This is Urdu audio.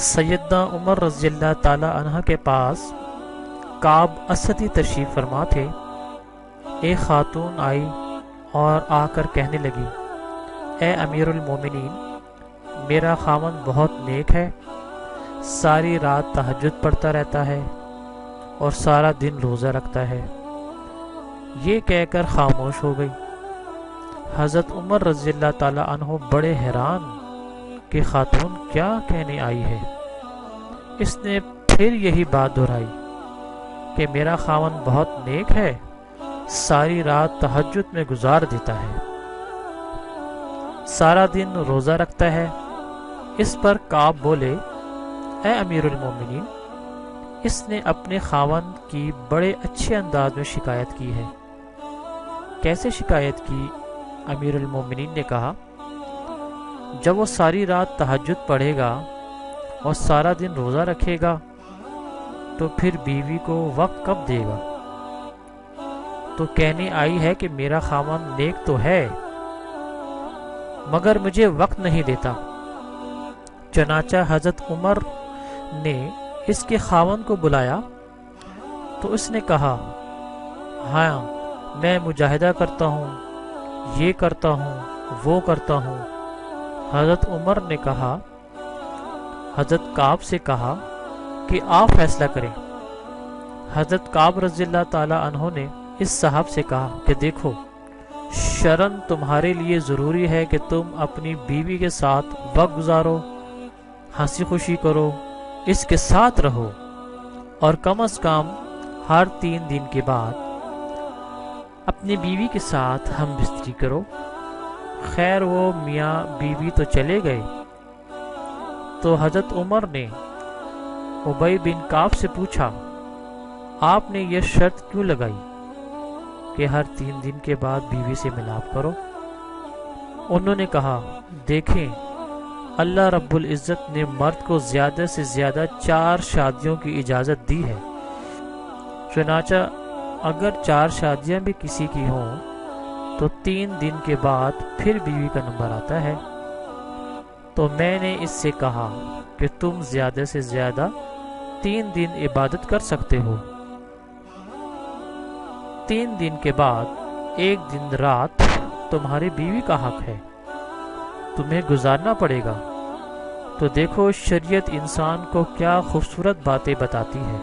سیدنا عمر رضی اللہ تعالی عنہ کے پاس کعب اسدی تشریف فرما تھے۔ ایک خاتون آئی اور آ کر کہنے لگی، اے امیر المومنین، میرا خاوند بہت نیک ہے، ساری رات تہجد پڑھتا رہتا ہے اور سارا دن روزہ رکھتا ہے۔ یہ کہہ کر خاموش ہو گئی۔ حضرت عمر رضی اللہ تعالی عنہ بڑے حیران کہ خاتون کیا کہنے آئی ہے۔ اس نے پھر یہی بات دہرائی کہ میرا خاوند بہت نیک ہے، ساری رات تہجد میں گزار دیتا ہے، سارا دن روزہ رکھتا ہے۔ اس پر کعب بولے، اے امیر المومنین، اس نے اپنے خاوند کی بڑے اچھے انداز میں شکایت کی ہے۔ کیسے شکایت کی؟ امیر المومنین نے کہا، جب وہ ساری رات تہجد پڑھے گا اور سارا دن روزہ رکھے گا تو پھر بیوی کو وقت کب دے گا؟ تو کہنے آئی ہے کہ میرا خاوند نیک تو ہے مگر مجھے وقت نہیں دیتا۔ چنانچہ حضرت عمر نے اس کے خاوند کو بلایا تو اس نے کہا، ہاں میں مجاہدہ کرتا ہوں، یہ کرتا ہوں، وہ کرتا ہوں۔ حضرت عمر نے کہا، حضرت کعب سے کہا کہ آپ فیصلہ کریں۔ حضرت کعب رضی اللہ تعالی عنہ نے اس صاحب سے کہا کہ دیکھو، شرن تمہارے لیے ضروری ہے کہ تم اپنی بیوی کے ساتھ وقت گزارو، ہنسی خوشی کرو، اس کے ساتھ رہو، اور کم از کم ہر 3 دن کے بعد اپنی بیوی کے ساتھ ہم بستری کرو۔ خیر وہ میاں بیوی تو چلے گئے تو حضرت عمر نے ابی بن کعب سے پوچھا، آپ نے یہ شرط کیوں لگائی کہ ہر 3 دن کے بعد بیوی سے ملاپ کرو؟ انہوں نے کہا، دیکھیں، اللہ رب العزت نے مرد کو زیادہ سے زیادہ 4 شادیوں کی اجازت دی ہے، چنانچہ اگر 4 شادیاں بھی کسی کی ہوں تو 3 دن کے بعد پھر بیوی کا نمبر آتا ہے۔ تو میں نے اس سے کہا کہ تم زیادہ سے زیادہ 3 دن عبادت کر سکتے ہو، 3 دن کے بعد 1 دن رات تمہاری بیوی کا حق ہے، تمہیں گزارنا پڑے گا۔ تو دیکھو شریعت انسان کو کیا خوبصورت باتیں بتاتی ہے۔